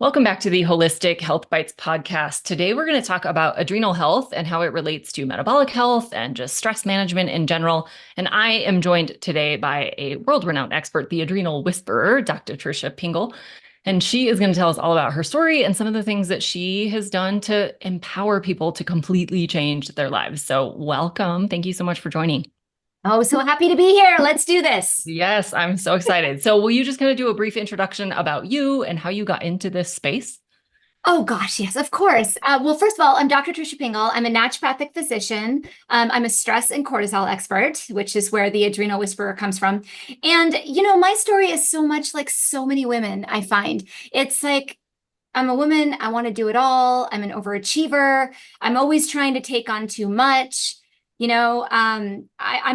Welcome back to the Holistic Health Bites podcast. Today, we're going to talk about adrenal health and how it relates to metabolic health and just stress management in general. And I am joined today by a world-renowned expert, the adrenal whisperer, Dr. Tricia Pingel. And she is going to tell us all about her story and some of the things that she has done to empower people to completely change their lives. So welcome. Thank you so much for joining. Oh, so happy to be here. Let's do this. Yes, I'm so excited. So will you just kind of do a brief introduction about you and how you got into this space? Oh gosh, yes, of course. Well, first of all, I'm Dr. Tricia Pingel. I'm a naturopathic physician. I'm a stress and cortisol expert, which is where the adrenal whisperer comes from. And, my story is so much like so many women, I find. It's like, I'm a woman, I want to do it all. I'm an overachiever. I'm always trying to take on too much. I'm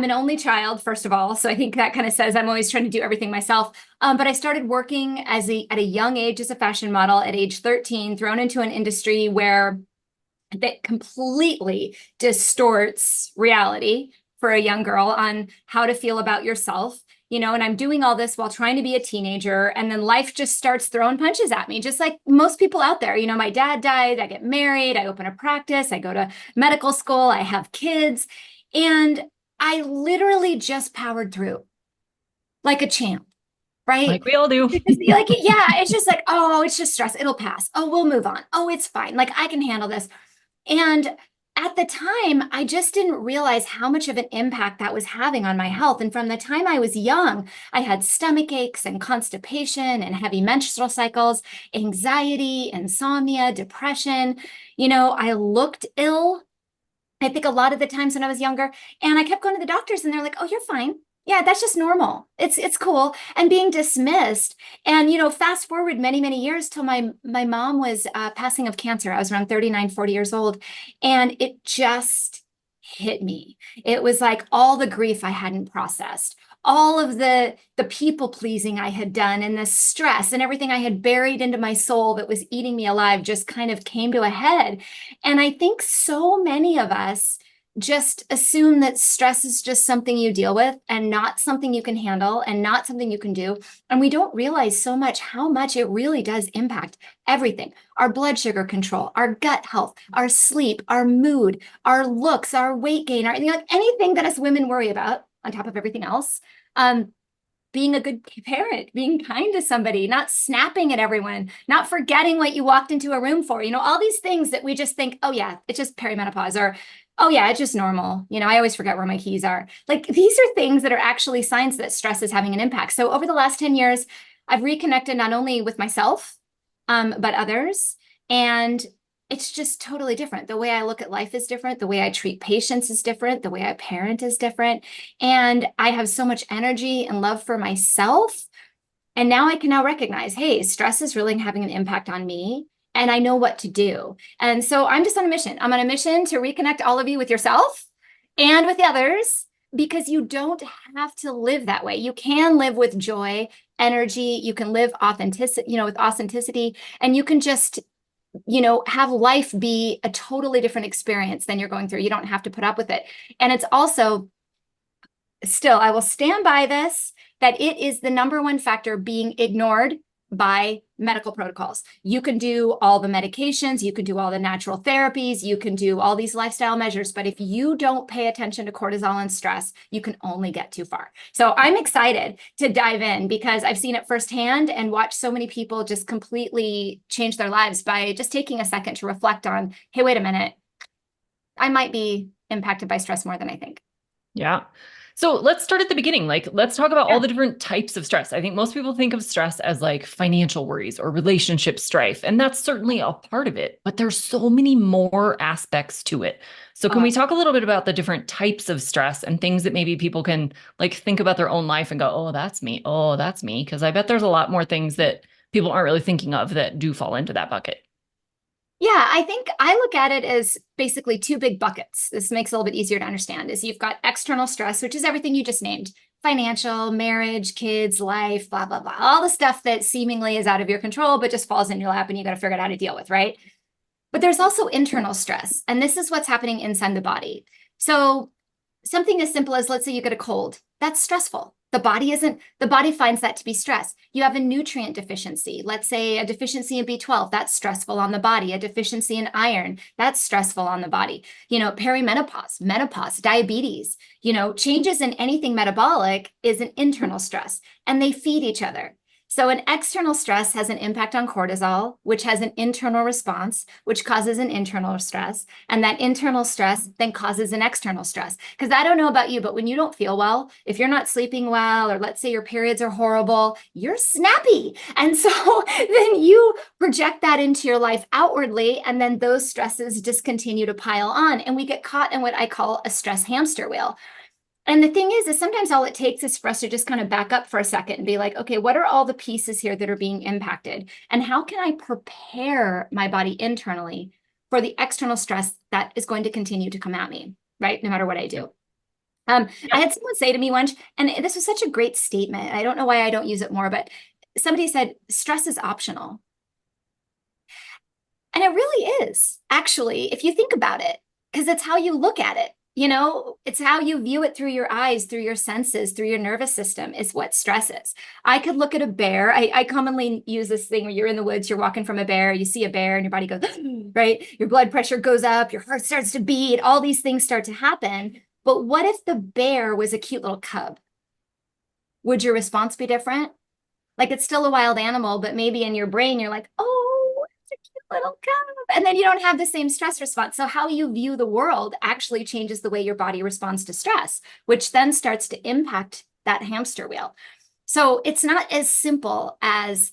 an only child, first of all. So I think that kind of says I'm always trying to do everything myself. But I started working at a young age as a fashion model at age 13, thrown into an industry where that completely distorts reality for a young girl on how to feel about yourself. And I'm doing all this while trying to be a teenager. And then life just starts throwing punches at me, just like most people out there. My dad died, I get married, I open a practice, I go to medical school, I have kids. And I literally just powered through like a champ, right? Like we all do. Yeah, it's just like, oh, it's just stress. It'll pass. Oh, we'll move on. Oh, it's fine. Like I can handle this. And at the time, I just didn't realize how much of an impact that was having on my health. And from the time I was young, I had stomach aches and constipation and heavy menstrual cycles, anxiety, insomnia, depression. I looked ill. I think a lot of the times when I was younger, and I kept going to the doctors and they're like, "Oh, you're fine. Yeah, that's just normal. It's cool." And being dismissed. And fast forward many, many years till my mom was passing of cancer. I was around 39, 40 years old, and it just hit me. It was like all the grief I hadn't processed, all of the people pleasing I had done, and the stress and everything I had buried into my soul that was eating me alive just kind of came to a head. And I think so many of us just assume that stress is just something you deal with and not something you can handle and not something you can do. And we don't realize so much how much it really does impact everything: our blood sugar control, our gut health, our sleep, our mood, our looks, our weight gain, anything that us women worry about on top of everything else. Being a good parent, being kind to somebody, not snapping at everyone, not forgetting what you walked into a room for, all these things that we just think, oh yeah, it's just perimenopause, or oh yeah, it's just normal. I always forget where my keys are. Like these are things that are actually signs that stress is having an impact. So over the last 10 years, I've reconnected not only with myself, but others. And it's just totally different. The way I look at life is different. The way I treat patients is different. The way I parent is different. And I have so much energy and love for myself. And now I can now recognize, hey, stress is really having an impact on me. And I know what to do. And so I'm just on a mission. I'm on a mission to reconnect all of you with yourself and with the others, because you don't have to live that way. You can live with joy, energy. You can live authenticity, with authenticity, and you can just have life be a totally different experience than you're going through. You don't have to put up with it. And it's also still, I will stand by this, that it is the number one factor being ignored by medical protocols. You can do all the medications, you can do all the natural therapies, you can do all these lifestyle measures, but if you don't pay attention to cortisol and stress, you can only get too far. So I'm excited to dive in because I've seen it firsthand and watched so many people just completely change their lives by just taking a second to reflect on, hey, wait a minute, I might be impacted by stress more than I think. Yeah. So let's start at the beginning. Let's talk about all Yeah. the different types of stress. I think most people think of stress as like financial worries or relationship strife, and that's certainly a part of it, but there's so many more aspects to it. So can we talk a little bit about the different types of stress and things that maybe people can like think about their own life and go, oh, that's me. Oh, that's me. Because I bet there's a lot more things that people aren't really thinking of that do fall into that bucket. Yeah, I think I look at it as basically two big buckets. This makes it a little bit easier to understand. Is you've got external stress, which is everything you just named: financial, marriage, kids, life, blah, blah, blah. All the stuff that seemingly is out of your control, but just falls in your lap and you got to figure out how to deal with, right? But there's also internal stress, and this is what's happening inside the body. So something as simple as, let's say you get a cold, that's stressful. The body finds that to be stress. You have a nutrient deficiency. Let's say a deficiency in B12, that's stressful on the body. A deficiency in iron, that's stressful on the body. Perimenopause, menopause, diabetes, changes in anything metabolic is an internal stress, and they feed each other. So an external stress has an impact on cortisol, which has an internal response, which causes an internal stress. And that internal stress then causes an external stress. Because I don't know about you, but when you don't feel well, if you're not sleeping well, or let's say your periods are horrible, you're snappy. And so then you project that into your life outwardly, and then those stresses just continue to pile on. And we get caught in what I call a stress hamster wheel. And the thing is sometimes all it takes is for us to just kind of back up for a second and be like, okay, what are all the pieces here that are being impacted? And how can I prepare my body internally for the external stress that is going to continue to come at me, right? No matter what I do. I had someone say to me once, and this was such a great statement. I don't know why I don't use it more, but somebody said, stress is optional. And it really is, actually, if you think about it, because it's how you look at it. It's how you view it through your eyes, through your senses, through your nervous system is what stress is. I could look at a bear. I commonly use this thing where you're in the woods, you're walking from a bear, you see a bear and your body goes, right? Your blood pressure goes up, your heart starts to beat, all these things start to happen. But what if the bear was a cute little cub? Would your response be different? Like it's still a wild animal, but maybe in your brain, you're like, oh, little cub. And then you don't have the same stress response. So how you view the world actually changes the way your body responds to stress, which then starts to impact that hamster wheel. So it's not as simple as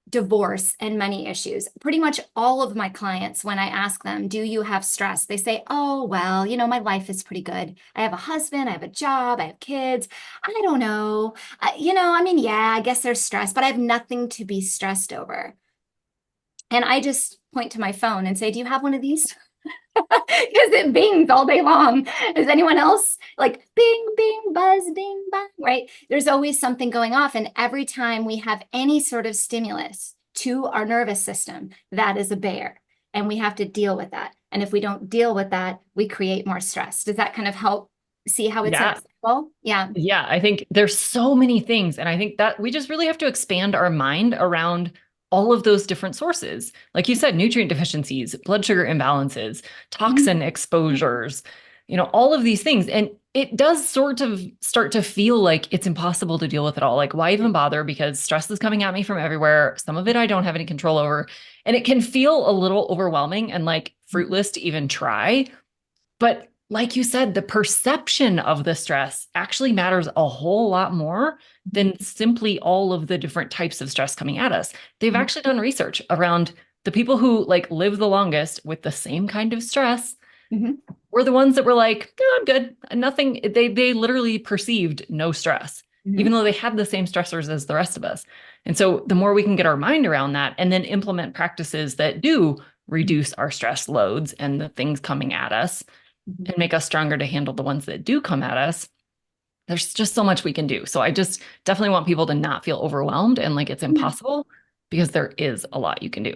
divorce and money issues. Pretty much all of my clients, when I ask them, do you have stress? They say, oh, well, my life is pretty good. I have a husband, I have a job, I have kids. I don't know. Yeah, I guess there's stress, but I have nothing to be stressed over. And I just point to my phone and say, do you have one of these? Because it bings all day long. Is anyone else like bing, bing, buzz, bing, bang, right? There's always something going off. And every time we have any sort of stimulus to our nervous system, that is a bear. And we have to deal with that. And if we don't deal with that, we create more stress. Does that kind of help see how it's simple? Yeah. Yeah. I think there's so many things. And I think that we just really have to expand our mind around all of those different sources. Like you said, nutrient deficiencies, blood sugar imbalances, toxin exposures, all of these things. And it does sort of start to feel like it's impossible to deal with it all. Like, why even bother? Because stress is coming at me from everywhere. Some of it I don't have any control over. And it can feel a little overwhelming and like fruitless to even try. But like you said, the perception of the stress actually matters a whole lot more than simply all of the different types of stress coming at us. They've actually done research around the people who like live the longest with the same kind of stress were the ones that were like, no, I'm good. Nothing. They literally perceived no stress, even though they had the same stressors as the rest of us. And so the more we can get our mind around that and then implement practices that do reduce our stress loads and the things coming at us, and make us stronger to handle the ones that do come at us, there's just so much we can do. So I just definitely want people to not feel overwhelmed and like it's impossible, because there is a lot you can do.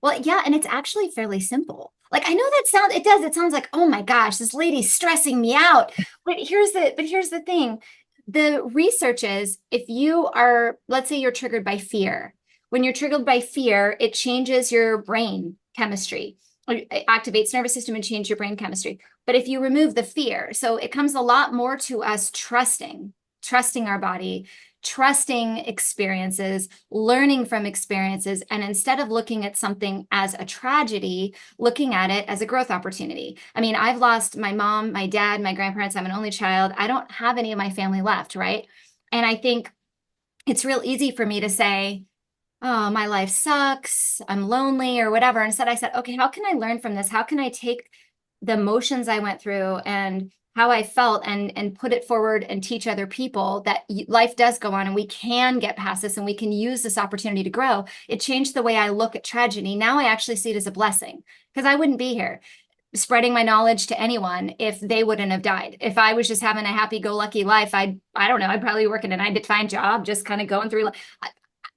Well, yeah, and it's actually fairly simple. Like I know it sounds like, oh my gosh, this lady's stressing me out. But here's the thing. The research is, if you are, let's say you're triggered by fear. When you're triggered by fear, it changes your brain chemistry. It activates nervous system and change your brain chemistry. But if you remove the fear, so it comes a lot more to us trusting our body, trusting experiences, learning from experiences, and instead of looking at something as a tragedy, looking at it as a growth opportunity. I mean, I've lost my mom, my dad, my grandparents. I'm an only child. I don't have any of my family left, right? And I think it's real easy for me to say, oh, my life sucks, I'm lonely or whatever. Instead, I said, okay, how can I learn from this? How can I take the emotions I went through and how I felt and put it forward and teach other people that life does go on and we can get past this and we can use this opportunity to grow? It changed the way I look at tragedy. Now I actually see it as a blessing, because I wouldn't be here spreading my knowledge to anyone if they wouldn't have died. If I was just having a happy-go-lucky life, I don't know, I'd probably work in a 9-to-5 job, just kind of going through life.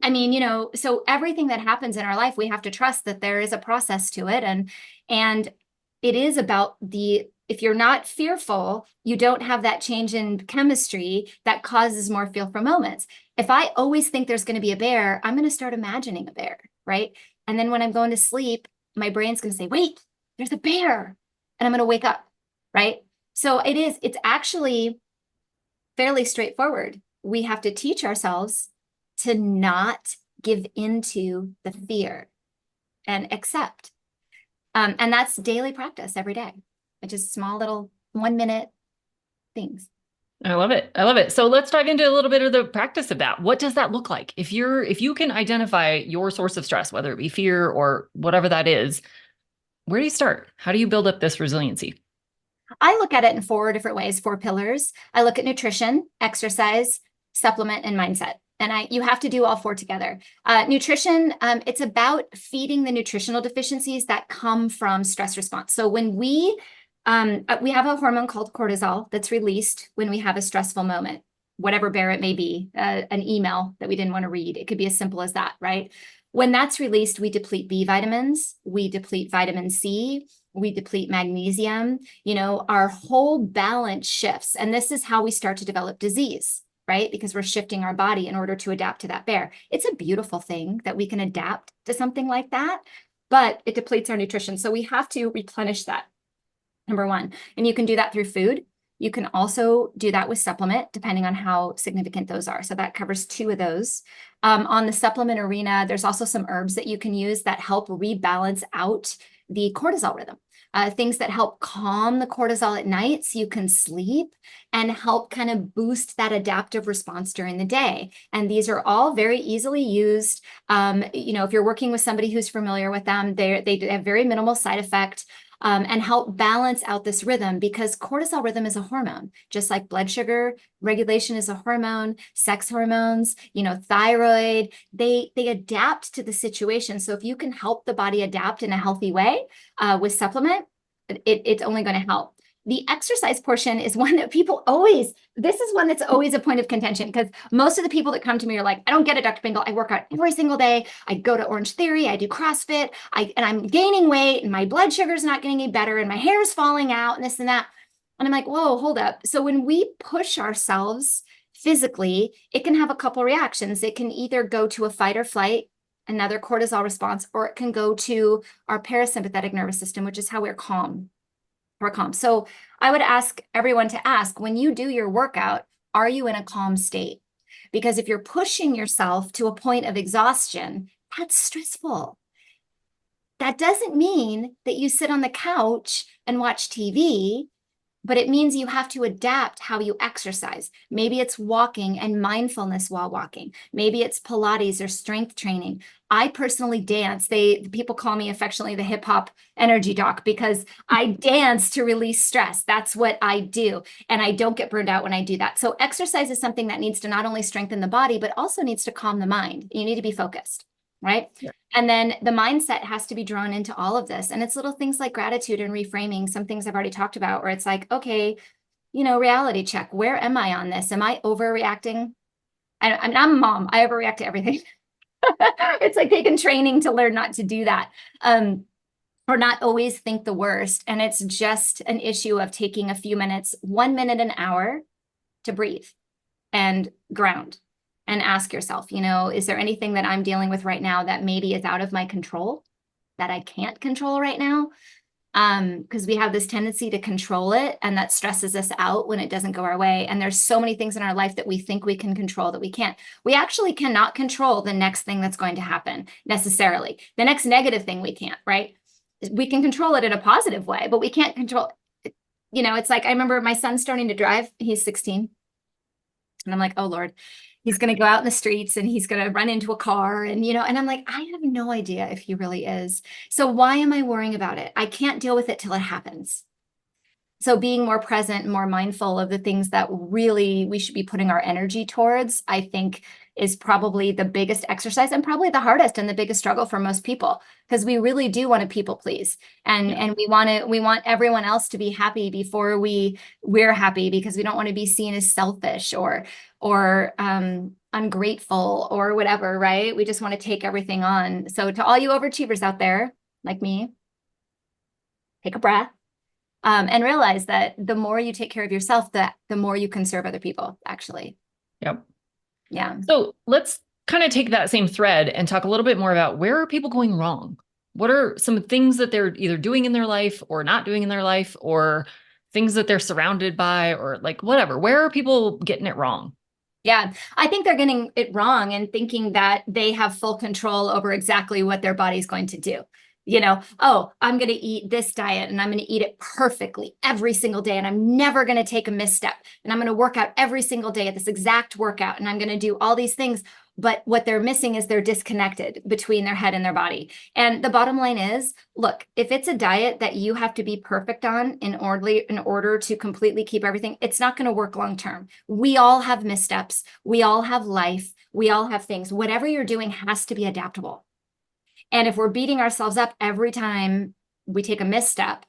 I mean, so everything that happens in our life, we have to trust that there is a process to it. And it is about the if you're not fearful, you don't have that change in chemistry that causes more fearful moments. If I always think there's going to be a bear, I'm going to start imagining a bear, right? And then when I'm going to sleep, my brain's going to say, wait, there's a bear. And I'm going to wake up, right? So it's actually fairly straightforward. We have to teach ourselves to not give into the fear and accept. And that's daily practice every day. It's just small little 1 minute things. I love it. I love it. So let's dive into a little bit of the practice of that. What does that look like? If you can identify your source of stress, whether it be fear or whatever that is, where do you start? How do you build up this resiliency? I look at it in 4 different ways, 4 pillars. I look at nutrition, exercise, supplement, and mindset. And you have to do all 4 together. Nutrition, it's about feeding the nutritional deficiencies that come from stress response. So when we have a hormone called cortisol that's released when we have a stressful moment, whatever bear it may be, an email that we didn't want to read. It could be as simple as that, right? When that's released, we deplete B vitamins, we deplete vitamin C, we deplete magnesium, our whole balance shifts. And this is how we start to develop disease, right? Because we're shifting our body in order to adapt to that bear. It's a beautiful thing that we can adapt to something like that, but it depletes our nutrition. So we have to replenish that, number one. And you can do that through food. You can also do that with supplement, depending on how significant those are. So that covers 2 of those. On the supplement arena, there's also some herbs that you can use that help rebalance out the cortisol rhythm. Things that help calm the cortisol at night so you can sleep and help kind of boost that adaptive response during the day. And these are all very easily used. If you're working with somebody who's familiar with them, they have very minimal side effect. And help balance out this rhythm, because cortisol rhythm is a hormone, just like blood sugar regulation is a hormone, sex hormones, thyroid, they adapt to the situation. So if you can help the body adapt in a healthy way with supplement, it's only going to help. The exercise portion is one that this is one that's always a point of contention, because most of the people that come to me are like, I don't get it, Dr. Pingel. I work out every single day. I go to Orange Theory. I do CrossFit. And I'm gaining weight and my blood sugar is not getting any better and my hair is falling out and this and that. And I'm like, whoa, hold up. So when we push ourselves physically, it can have a couple reactions. It can either go to a fight or flight, another cortisol response, or it can go to our parasympathetic nervous system, which is how we're calm. So I would ask everyone to ask, when you do your workout, are you in a calm state? Because if you're pushing yourself to a point of exhaustion, that's stressful. That doesn't mean that you sit on the couch and watch TV, but it means you have to adapt how you exercise. Maybe it's walking and mindfulness while walking. Maybe it's Pilates or strength training. I personally dance. People call me affectionately the hip hop energy doc, because I dance to release stress. That's what I do. And I don't get burned out when I do that. So exercise is something that needs to not only strengthen the body, but also needs to calm the mind. You need to be focused, right? Yeah. And then the mindset has to be drawn into all of this. And it's little things like gratitude and reframing, some things I've already talked about, where it's like, okay, reality check. Where am I on this? Am I overreacting? I'm a mom. I overreact to everything. It's like taking training to learn not to do that. Or not always think the worst. And it's just an issue of taking a few minutes, 1 minute an hour, to breathe and ground. And ask yourself, is there anything that I'm dealing with right now that maybe is out of my control, that I can't control right now? Because we have this tendency to control it, and that stresses us out when it doesn't go our way. And there's so many things in our life that we think we can control that we can't. We actually cannot control the next thing that's going to happen necessarily. The next negative thing we can't, right? We can control it in a positive way, but we can't control, it's like, I remember my son starting to drive. He's 16. And I'm like, oh Lord, he's going to go out in the streets and he's going to run into a car. And, and I'm like, I have no idea if he really is. So why am I worrying about it? I can't deal with it till it happens. So being more present, more mindful of the things that really we should be putting our energy towards, I think is probably the biggest exercise and probably the hardest and the biggest struggle for most people, because we really do want to people please. And we want everyone else to be happy before we're happy, because we don't want to be seen as selfish or ungrateful or whatever, right? We just want to take everything on. So to all you overachievers out there, like me, take a breath. And realize that the more you take care of yourself, the more you can serve other people, actually. Yep. Yeah. So let's kind of take that same thread and talk a little bit more about where are people going wrong? What are some things that they're either doing in their life or not doing in their life, or things that they're surrounded by, or like whatever? Where are people getting it wrong? Yeah, I think they're getting it wrong and thinking that they have full control over exactly what their body's going to do. Oh, I'm going to eat this diet and I'm going to eat it perfectly every single day. And I'm never going to take a misstep. And I'm going to work out every single day at this exact workout. And I'm going to do all these things. But what they're missing is they're disconnected between their head and their body. And the bottom line is, look, if it's a diet that you have to be perfect on in order to completely keep everything, it's not going to work long term. We all have missteps. We all have life. We all have things. Whatever you're doing has to be adaptable. And if we're beating ourselves up every time we take a misstep,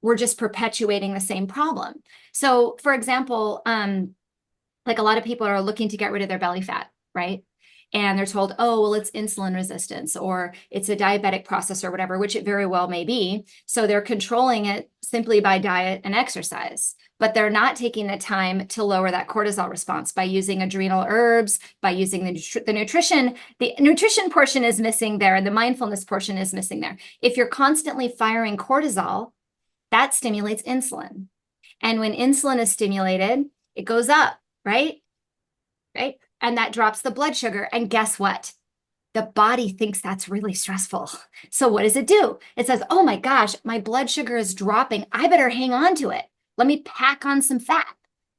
we're just perpetuating the same problem. So, for example, like a lot of people are looking to get rid of their belly fat, right? And they're told, oh, well, it's insulin resistance or it's a diabetic process or whatever, which it very well may be. So they're controlling it simply by diet and exercise, but they're not taking the time to lower that cortisol response by using adrenal herbs, by using the nutrition. The nutrition portion is missing there, and the mindfulness portion is missing there. If you're constantly firing cortisol, that stimulates insulin. And when insulin is stimulated, it goes up, right? Right? And that drops the blood sugar. And guess what? The body thinks that's really stressful. So what does it do? It says, oh my gosh, my blood sugar is dropping. I better hang on to it. Let me pack on some fat,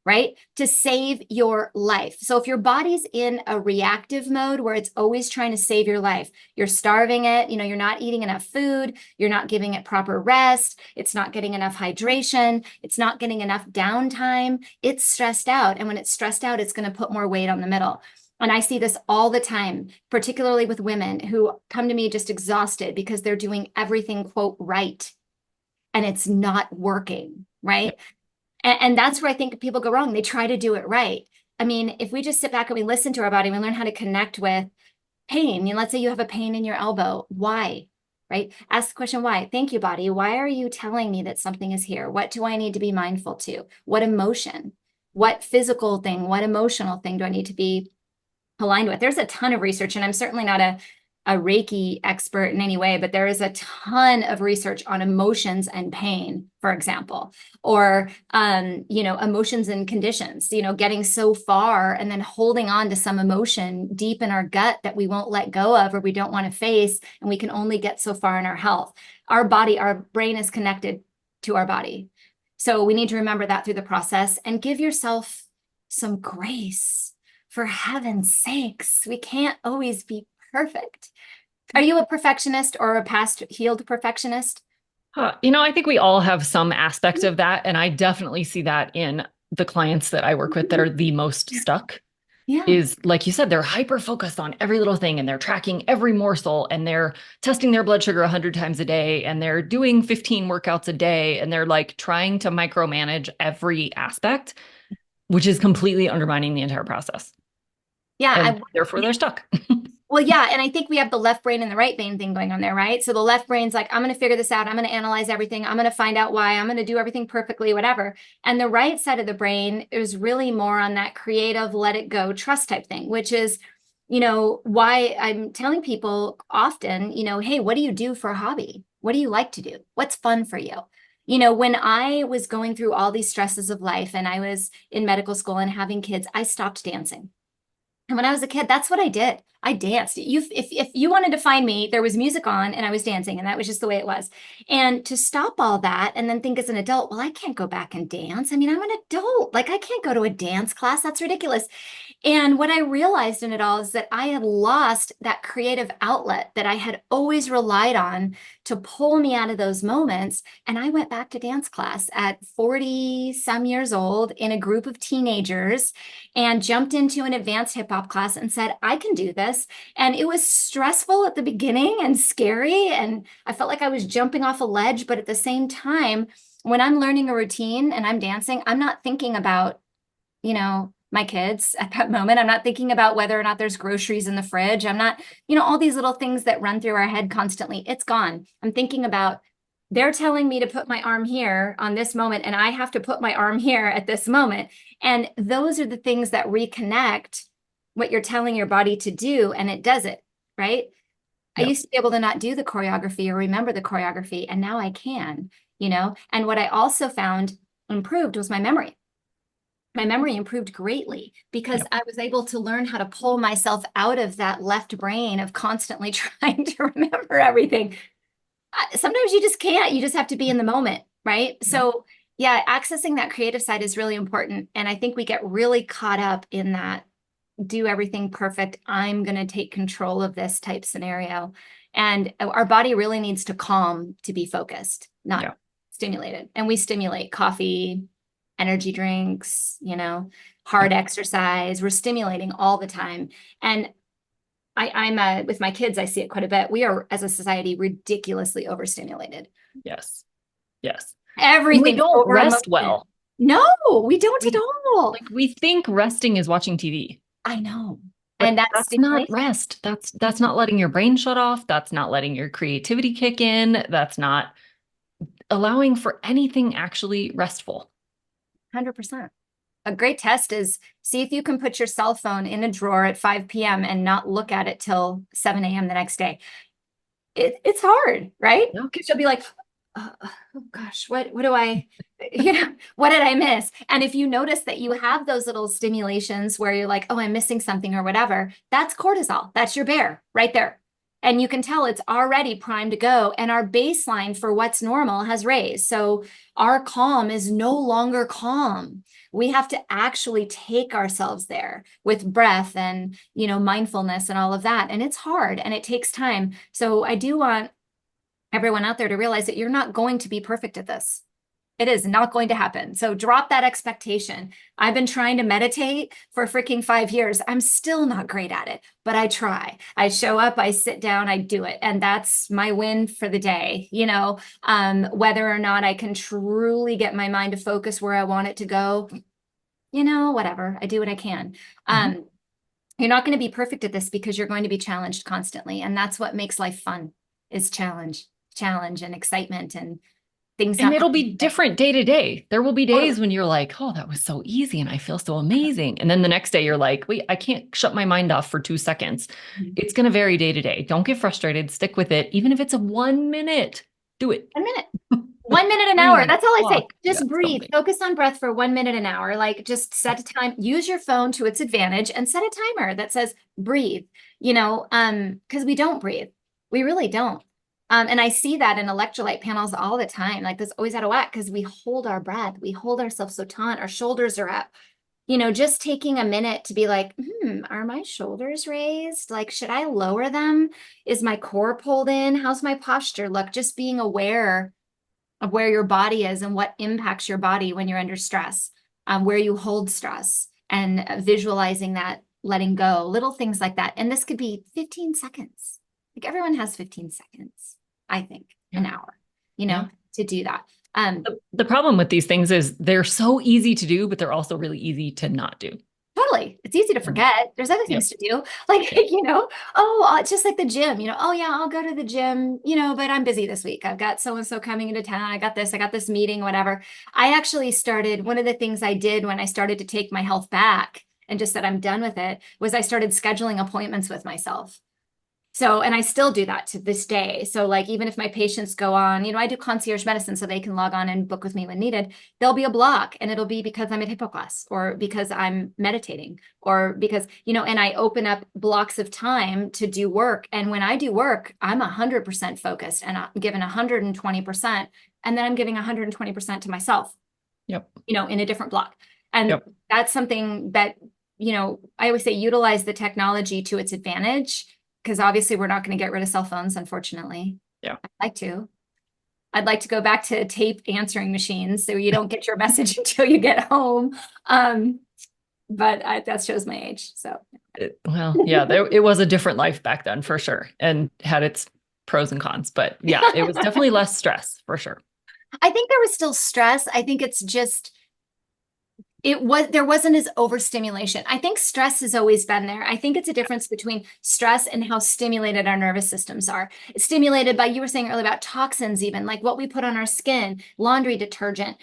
right? To save your life. So if your body's in a reactive mode where it's always trying to save your life, you're starving it, you're not eating enough food, you're not giving it proper rest, it's not getting enough hydration, it's not getting enough downtime, it's stressed out. And when it's stressed out, it's going to put more weight on the middle. And I see this all the time, particularly with women who come to me just exhausted because they're doing everything, quote, right. And it's not working, right? And that's where I think people go wrong. They try to do it right. I mean, if we just sit back and we listen to our body, we learn how to connect with pain. Let's say you have a pain in your elbow. Why? Right? Ask the question, why? Thank you, body. Why are you telling me that something is here? What do I need to be mindful to? What emotion? What physical thing? What emotional thing do I need to be aligned with? There's a ton of research, and I'm certainly not a Reiki expert in any way, but there is a ton of research on emotions and pain, for example, or, emotions and conditions, getting so far and then holding on to some emotion deep in our gut that we won't let go of or we don't want to face. And we can only get so far in our health. Our brain is connected to our body. So we need to remember that through the process and give yourself some grace. For heaven's sakes, we can't always be perfect. Are you a perfectionist or a past healed perfectionist? I think we all have some aspects of that. And I definitely see that in the clients that I work with that are the most stuck. Yeah. Is like you said, they're hyper focused on every little thing and they're tracking every morsel and they're testing their blood sugar 100 times a day and they're doing 15 workouts a day and they're like trying to micromanage every aspect, which is completely undermining the entire process. Yeah. And therefore they're stuck. Well, yeah. And I think we have the left brain and the right brain thing going on there, right? So the left brain's like, I'm going to figure this out. I'm going to analyze everything. I'm going to find out why. I'm going to do everything perfectly, whatever. And the right side of the brain is really more on that creative, let it go, trust type thing, which is, why I'm telling people often, hey, what do you do for a hobby? What do you like to do? What's fun for you? When I was going through all these stresses of life and I was in medical school and having kids, I stopped dancing. And when I was a kid, that's what I did. I danced. If you wanted to find me, there was music on and I was dancing, and that was just the way it was. And to stop all that and then think as an adult, well, I can't go back and dance. I mean, I'm an adult. Like, I can't go to a dance class. That's ridiculous. And what I realized in it all is that I had lost that creative outlet that I had always relied on to pull me out of those moments. And I went back to dance class at 40 some years old in a group of teenagers and jumped into an advanced hip hop class and said, I can do this. And it was stressful at the beginning and scary. And I felt like I was jumping off a ledge. But at the same time, when I'm learning a routine and I'm dancing, I'm not thinking about, my kids at that moment. I'm not thinking about whether or not there's groceries in the fridge. I'm not, all these little things that run through our head constantly. It's gone. I'm thinking about they're telling me to put my arm here on this moment, and I have to put my arm here at this moment. And those are the things that reconnect what you're telling your body to do, and it does it, right? I Yep. used to be able to not do the choreography or remember the choreography, and now I can, And what I also found improved was my memory. My memory improved greatly because Yep. I was able to learn how to pull myself out of that left brain of constantly trying to remember everything. Sometimes you just can't. You just have to be in the moment, right? Yep. So, yeah, accessing that creative side is really important. And I think we get really caught up in that do everything perfect. I'm going to take control of this type scenario. And our body really needs to calm to be focused, not Yep. stimulated. And we stimulate coffee, energy drinks, hard Yep. exercise. We're stimulating all the time. And I'm with my kids, I see it quite a bit. We are, as a society, ridiculously overstimulated. Yes. Yes. And we Everything's don't over rest emotion. well. No, we don't at We all. we think resting is watching TV, I know. And but that's that's not stimulation. rest. That's not letting your brain shut off. That's not letting your creativity kick in. That's not allowing for anything actually restful. 100%. A great test is see if you can put your cell phone in a drawer at 5 p.m. and not look at it till 7 a.m. the next day. It's hard, right? Yeah. Because you'll be like, oh gosh, what do I, what did I miss? And if you notice that you have those little stimulations where you're like, oh, I'm missing something or whatever, that's cortisol. That's your bear right there. And you can tell it's already primed to go. And our baseline for what's normal has raised. So our calm is no longer calm. We have to actually take ourselves there with breath and, mindfulness and all of that. And it's hard and it takes time. So I do want everyone out there to realize that you're not going to be perfect at this. It is not going to happen. So drop that expectation. I've been trying to meditate for freaking 5 years. I'm still not great at it, but I try. I show up, I sit down, I do it. And that's my win for the day. Whether or not I can truly get my mind to focus where I want it to go, whatever. I do what I can. Mhm. You're not going to be perfect at this because you're going to be challenged constantly. And that's what makes life fun is challenge and excitement and things And not it'll going be different day to day. There will be totally. days when you're like, oh, that was so easy and I feel so amazing. And then the next day you're like, wait, I can't shut my mind off for 2 seconds. It's going to vary day to day. Don't get frustrated. Stick with it. Even if it's a 1 minute, do it. 1 minute. 1 minute an hour. Breathe, That's all I say. walk, yeah, Just breathe. something. Focus on breath for 1 minute an hour. Like just set a time, use your phone to its advantage and set a timer that says breathe, because we don't breathe. We really don't. And I see that in electrolyte panels all the time. Like this always out of whack because we hold our breath. We hold ourselves so taut. Our shoulders are up. Just taking a minute to be like, are my shoulders raised? Like, should I lower them? Is my core pulled in? How's my posture look? Just being aware of where your body is and what impacts your body when you're under stress, where you hold stress and visualizing that, letting go, little things like that. And this could be 15 seconds. Like everyone has 15 seconds, I think, an Yeah. hour, Yeah. to do that. The problem with these things is they're so easy to do, but they're also really easy to not do. Totally. It's easy to Yeah. forget. There's other Yeah. things to do. Like, Yeah. it's just like the gym, oh yeah, I'll go to the gym, but I'm busy this week. I've got so-and-so coming into town. I got this meeting, whatever. I actually started, one of the things I did when I started to take my health back and just said I'm done with it, was I started scheduling appointments with myself. So, and I still do that to this day. So like, even if my patients go on, I do concierge medicine so they can log on and book with me when needed. There'll be a block and it'll be because I'm at HIPAA class or because I'm meditating or because, and I open up blocks of time to do work. And when I do work, I'm 100% focused and I'm given 120%. And then I'm giving 120% to myself, Yep. in a different block. And Yep. that's something that, I always say utilize the technology to its advantage. Because obviously we're not going to get rid of cell phones, unfortunately. Yeah. I'd like to go back to tape answering machines so you don't get your message until you get home. But that shows my age. So, it was a different life back then for sure and had its pros and cons. But yeah, it was definitely less stress for sure. I think there was still stress. I think it's just there wasn't as overstimulation. I think stress has always been there. I think it's a difference between stress and how stimulated our nervous systems are. It's stimulated by, you were saying earlier about toxins, even like what we put on our skin, laundry detergent,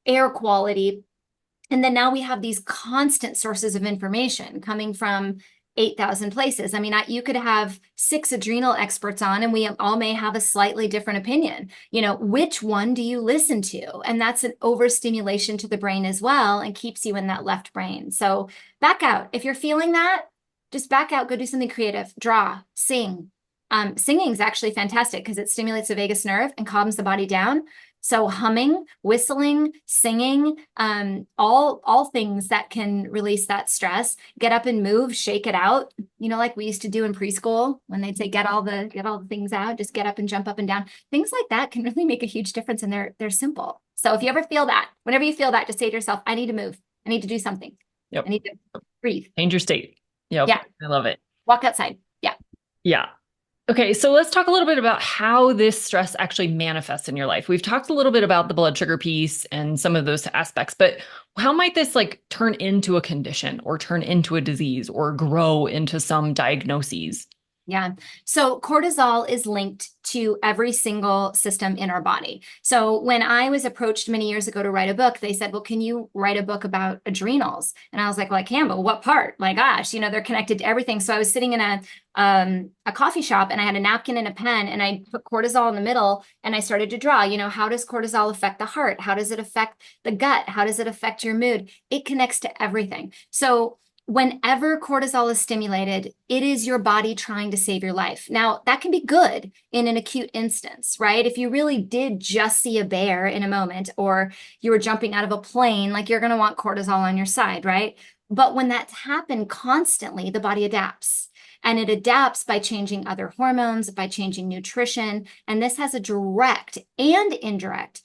air quality. And then now we have these constant sources of information coming from 8,000 places. I mean, you could have 6 adrenal experts on, and we all may have a slightly different opinion. Which one do you listen to? And that's an overstimulation to the brain as well, and keeps you in that left brain. So back out. If you're feeling that, just back out, go do something creative, draw, sing. Singing is actually fantastic because it stimulates the vagus nerve and calms the body down. So humming, whistling, singing, all things that can release that stress. Get up and move, shake it out. Like we used to do in preschool when they'd say, get all the things out, just get up and jump up and down. Things like that can really make a huge difference, and they're simple. So if you ever feel that, whenever you feel that, just say to yourself, I need to move. I need to do something. Yep. I need to breathe. Change your state. Yep. Yeah. I love it. Walk outside. Yeah. Yeah. Okay, so let's talk a little bit about how this stress actually manifests in your life. We've talked a little bit about the blood sugar piece and some of those aspects, but how might this turn into a condition or turn into a disease or grow into some diagnoses? Yeah. So cortisol is linked to every single system in our body. So when I was approached many years ago to write a book, they said, well, can you write a book about adrenals? And I was like, well, I can, but what part? My gosh, they're connected to everything. So I was sitting in a coffee shop, and I had a napkin and a pen, and I put cortisol in the middle, and I started to draw, how does cortisol affect the heart? How does it affect the gut? How does it affect your mood? It connects to everything. So whenever cortisol is stimulated, it is your body trying to save your life. Now, that can be good in an acute instance, right? If you really did just see a bear in a moment, or you were jumping out of a plane, you're going to want cortisol on your side, right? But when that's happened constantly, the body adapts. And it adapts by changing other hormones, by changing nutrition. And this has a direct and indirect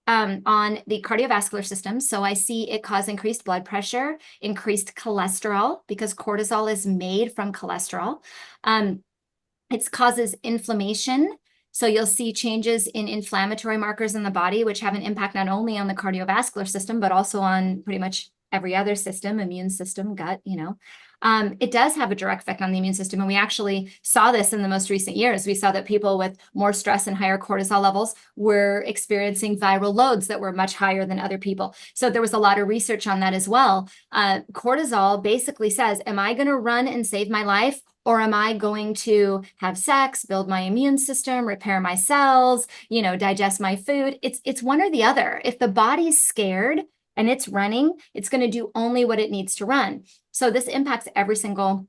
on the cardiovascular system. So I see it cause increased blood pressure, increased cholesterol, because cortisol is made from cholesterol. It causes inflammation. So you'll see changes in inflammatory markers in the body, which have an impact not only on the cardiovascular system, but also on pretty much every other system, immune system, gut, It does have a direct effect on the immune system. And we actually saw this in the most recent years. We saw that people with more stress and higher cortisol levels were experiencing viral loads that were much higher than other people. So there was a lot of research on that as well. Cortisol basically says, am I going to run and save my life? Or am I going to have sex, build my immune system, repair my cells, digest my food? It's one or the other. If the body's scared and it's running, it's going to do only what it needs to run. So this impacts every single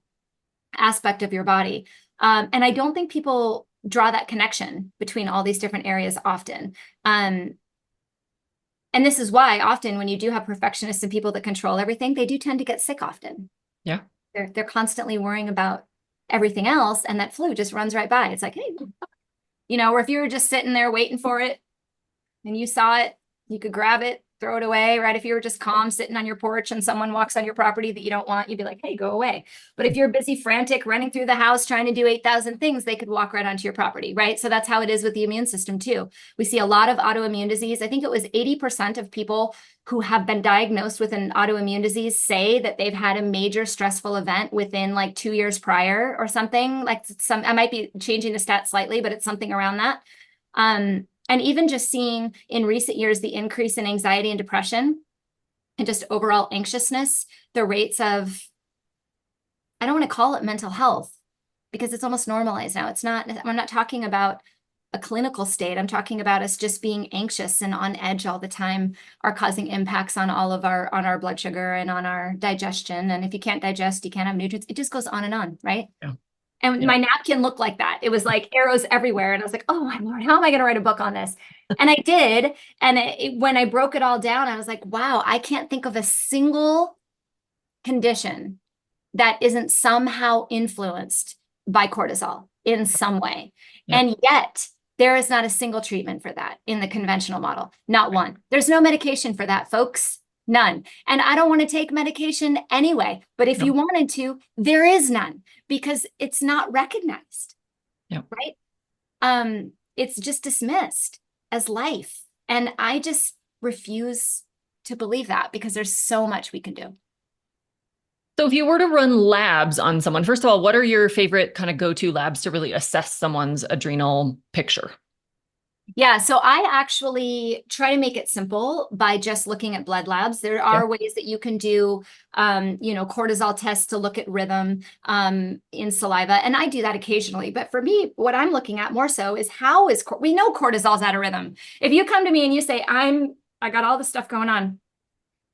aspect of your body. And I don't think people draw that connection between all these different areas often. And this is why often when you do have perfectionists and people that control everything, they do tend to get sick often. Yeah. They're constantly worrying about everything else, and that flu just runs right by. It's like, hey, or if you were just sitting there waiting for it and you saw it, you could grab it, throw it away, right? If you were just calm sitting on your porch and someone walks on your property that you don't want, you'd be like, hey, go away. But if you're busy, frantic, running through the house, trying to do 8,000 things, they could walk right onto your property, right? So that's how it is with the immune system too. We see a lot of autoimmune disease. I think it was 80% of people who have been diagnosed with an autoimmune disease say that they've had a major stressful event within 2 years prior or something. I might be changing the stat slightly, but it's something around that. And even just seeing in recent years, the increase in anxiety and depression and just overall anxiousness, the rates of, I don't want to call it mental health because it's almost normalized now. I'm not talking about a clinical state. I'm talking about us just being anxious and on edge all the time are causing impacts on on our blood sugar and on our digestion. And if you can't digest, you can't have nutrients. It just goes on and on, right? Yeah. And my napkin looked like that. It was like arrows everywhere. And I was like, oh my Lord, how am I going to write a book on this? And I did. And when I broke it all down, I was like, wow, I can't think of a single condition that isn't somehow influenced by cortisol in some way. Yeah. And yet there is not a single treatment for that in the conventional model. Not one. There's no medication for that, folks. None. And I don't want to take medication anyway. But if you wanted to, there is none because it's not recognized. Yeah. Right? It's just dismissed as life. And I just refuse to believe that, because there's so much we can do. So if you were to run labs on someone, first of all, what are your favorite kind of go-to labs to really assess someone's adrenal picture? Yeah, so I actually try to make it simple by just looking at blood labs. There Yeah. are ways that you can do, cortisol tests to look at rhythm in saliva, and I do that occasionally. But for me, what I'm looking at more so is we know cortisol's out of rhythm. If you come to me and you say, I got all this stuff going on,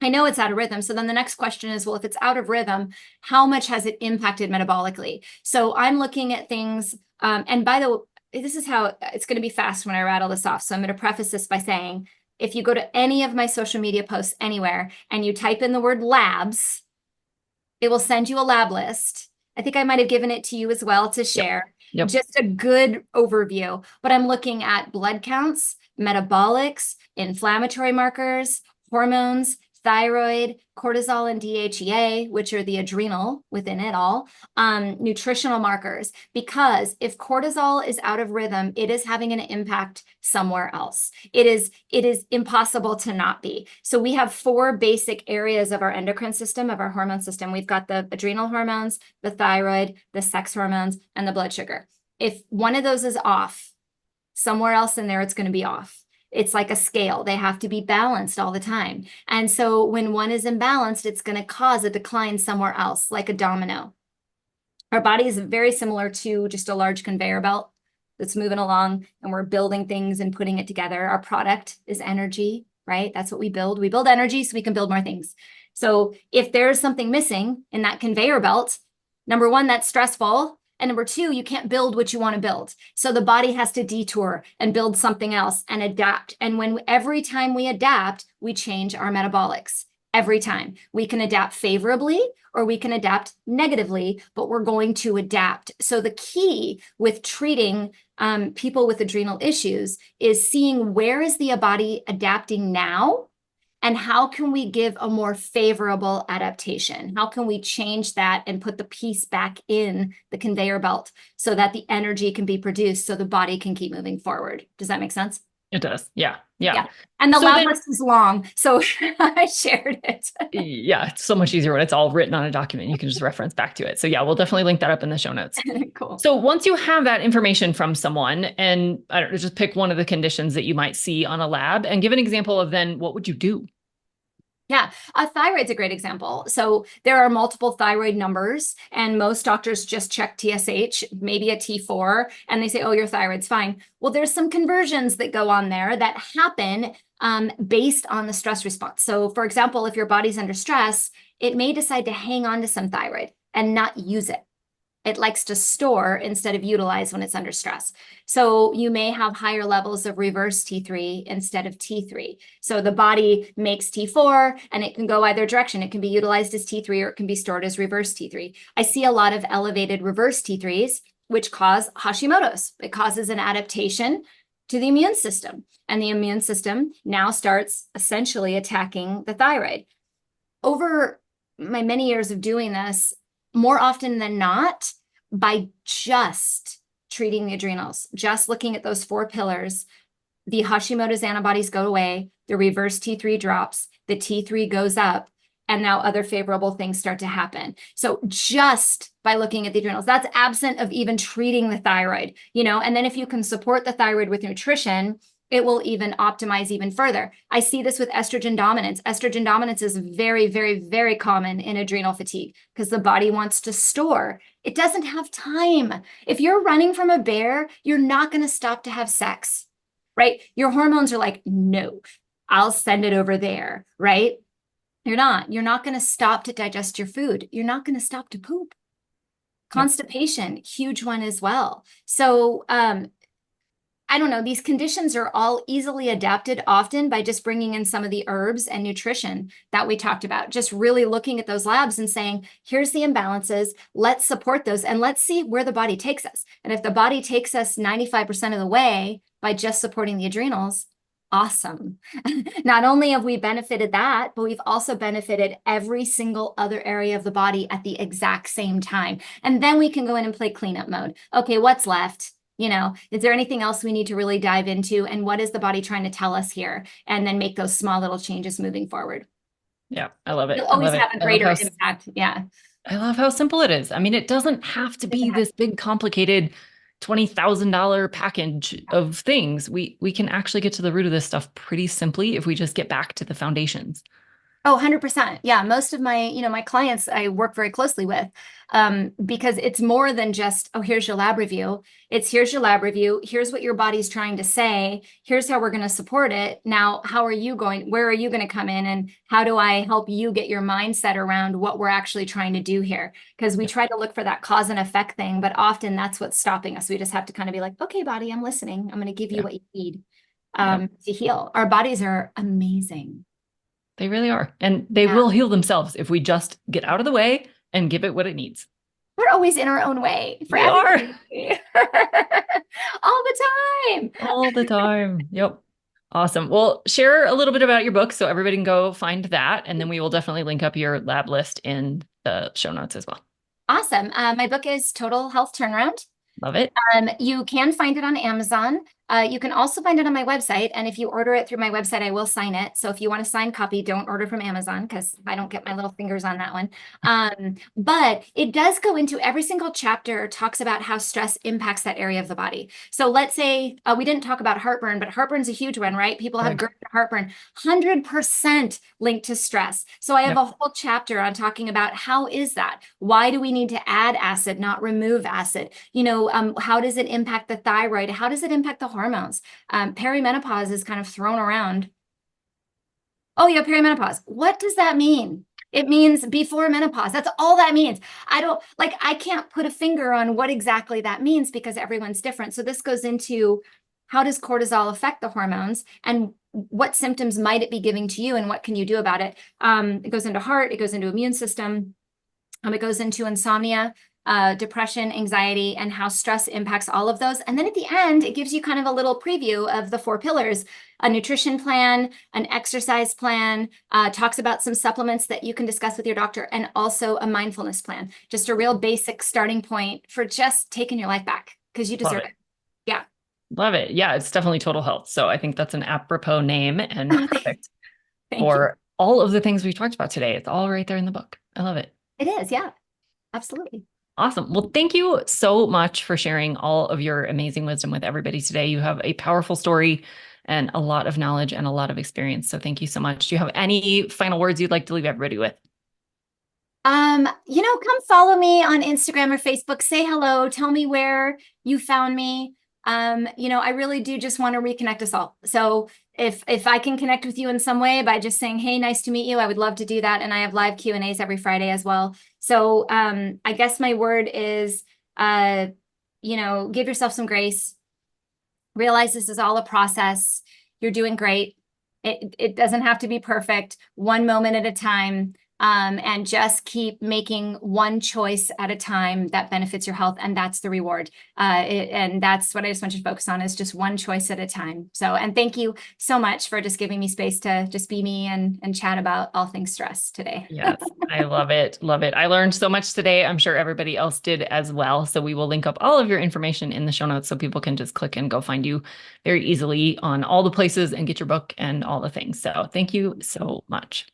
I know it's out of rhythm. So then the next question is, well, if it's out of rhythm, how much has it impacted metabolically? So I'm looking at things, and by the way, this is how it's going to be fast when I rattle this off. So I'm going to preface this by saying, if you go to any of my social media posts anywhere and you type in the word labs, it will send you a lab list. I think I might have given it to you as well to share. Yep. Just a good overview. But I'm looking at blood counts, metabolics, inflammatory markers, hormones, thyroid, cortisol, and DHEA, which are the adrenal within it all, nutritional markers, because if cortisol is out of rhythm, it is having an impact somewhere else. It is impossible to not be. So we have 4 basic areas of our endocrine system, of our hormone system. We've got the adrenal hormones, the thyroid, the sex hormones, and the blood sugar. If one of those is off, somewhere else in there, it's going to be off. It's like a scale. They have to be balanced all the time. And so when one is imbalanced, it's going to cause a decline somewhere else, like a domino. Our body is very similar to just a large conveyor belt that's moving along, and we're building things and putting it together. Our product is energy, right? That's what we build. We build energy so we can build more things. So if there's something missing in that conveyor belt, number one, that's stressful. And number 2, you can't build what you want to build. So the body has to detour and build something else and adapt. And every time we adapt, we change our metabolics. Every time. We can adapt favorably or we can adapt negatively, but we're going to adapt. So the key with treating people with adrenal issues is seeing where is the body adapting now, and how can we give a more favorable adaptation? How can we change that and put the piece back in the conveyor belt so that the energy can be produced so the body can keep moving forward? Does that make sense? It does. Yeah. Yeah. And the So lab then, list is long, so I shared it. yeah, it's so much easier when it's all written on a document. You can just reference back to it. So yeah, we'll definitely link that up in the show notes. Cool. So once you have that information from someone, and I don't know, just pick one of the conditions that you might see on a lab and give an example of then what would you do? Yeah, thyroid's a great example. So there are multiple thyroid numbers, and most doctors just check TSH, maybe a T4, and they say, oh, your thyroid's fine. Well, there's some conversions that go on there that happen based on the stress response. So for example, if your body's under stress, it may decide to hang on to some thyroid and not use it. It likes to store instead of utilize when it's under stress. So you may have higher levels of reverse T3 instead of T3. So the body makes T4 and it can go either direction. It can be utilized as T3 or it can be stored as reverse T3. I see a lot of elevated reverse T3s, which cause Hashimoto's. It causes an adaptation to the immune system. And the immune system now starts essentially attacking the thyroid. Over my many years of doing this, more often than not, by just treating the adrenals, just looking at those 4 pillars, the Hashimoto's antibodies go away, the reverse T3 drops, the T3 goes up, and now other favorable things start to happen. So just by looking at the adrenals, that's absent of even treating the thyroid, and then if you can support the thyroid with nutrition, it will even optimize even further. I see this with estrogen dominance. Estrogen dominance is very, very, very common in adrenal fatigue because the body wants to store. It doesn't have time. If you're running from a bear, you're not going to stop to have sex, right? Your hormones are like, no, I'll send it over there, right? You're not going to stop to digest your food. You're not going to stop to poop. Constipation, huge one as well. So, I don't know, these conditions are all easily adapted often by just bringing in some of the herbs and nutrition that we talked about, just really looking at those labs and saying, here's the imbalances, let's support those, and let's see where the body takes us. And if the body takes us 95% of the way by just supporting the adrenals, awesome. Not only have we benefited that, but we've also benefited every single other area of the body at the exact same time. And then we can go in and play cleanup mode. Okay, what's left? Is there anything else we need to really dive into? And what is the body trying to tell us here? And then make those small little changes moving forward. Yeah, I love it. You'll I always love it. have a greater impact. Yeah. I love how simple it is. I mean, it doesn't have to be this big, complicated $20,000 package of things. We can actually get to the root of this stuff pretty simply if we just get back to the foundations. Oh, 100%. Yeah. Most of my clients I work very closely with, because it's more than just, oh, here's your lab review. It's here's your lab review. Here's what your body's trying to say. Here's how we're going to support it. Now, where are you going to come in, and how do I help you get your mindset around what we're actually trying to do here? Because we try to look for that cause and effect thing, but often that's what's stopping us. We just have to kind of be like, okay, body, I'm listening. I'm going to give you what you need, to heal. Our bodies are amazing. They really are. And they will heal themselves if we just get out of the way and give it what it needs. We're always in our own way. We are. All the time. All the time. Yep. Awesome. Well, share a little bit about your book so everybody can go find that. And then we will definitely link up your lab list in the show notes as well. Awesome. My book is Total Health Turnaround. Love it. You can find it on Amazon. You can also find it on my website. And if you order it through my website, I will sign it. So if you want a signed copy, don't order from Amazon, because I don't get my little fingers on that one. But it does go into every single chapter, talks about how stress impacts that area of the body. So let's say we didn't talk about heartburn, but heartburn's a huge one, right? People have GERD, heartburn, 100% linked to stress. So I have a whole chapter on talking about how is that? Why do we need to add acid, not remove acid? How does it impact the thyroid? How does it impact the hormones? Perimenopause is kind of thrown around. Oh yeah, perimenopause. What does that mean? It means before menopause. That's all that means. I can't put a finger on what exactly that means because everyone's different. So this goes into how does cortisol affect the hormones, and what symptoms might it be giving to you, and what can you do about it? It goes into heart, it goes into immune system, it goes into insomnia, depression, anxiety, and how stress impacts all of those. And then at the end, it gives you kind of a little preview of the 4 pillars: a nutrition plan, an exercise plan, talks about some supplements that you can discuss with your doctor, and also a mindfulness plan. Just a real basic starting point for just taking your life back, because you deserve it. Yeah. Love it. Yeah, it's definitely total health. So I think that's an apropos name and perfect for all of the things we talked about today. It's all right there in the book. I love it. It is. Yeah, absolutely. Awesome. Well, thank you so much for sharing all of your amazing wisdom with everybody today. You have a powerful story and a lot of knowledge and a lot of experience. So thank you so much. Do you have any final words you'd like to leave everybody with? Come follow me on Instagram or Facebook. Say hello. Tell me where you found me. I really do just want to reconnect us all. So if I can connect with you in some way by just saying, hey, nice to meet you, I would love to do that. And I have live Q&As every Friday as well. So I guess my word is, give yourself some grace. Realize this is all a process. You're doing great. It doesn't have to be perfect. One moment at a time. And just keep making one choice at a time that benefits your health. And that's the reward. And that's what I just want you to focus on, is just one choice at a time. So, and thank you so much for just giving me space to just be me and chat about all things stress today. Yes, I love it. Love it. I learned so much today. I'm sure everybody else did as well. So we will link up all of your information in the show notes so people can just click and go find you very easily on all the places and get your book and all the things. So thank you so much.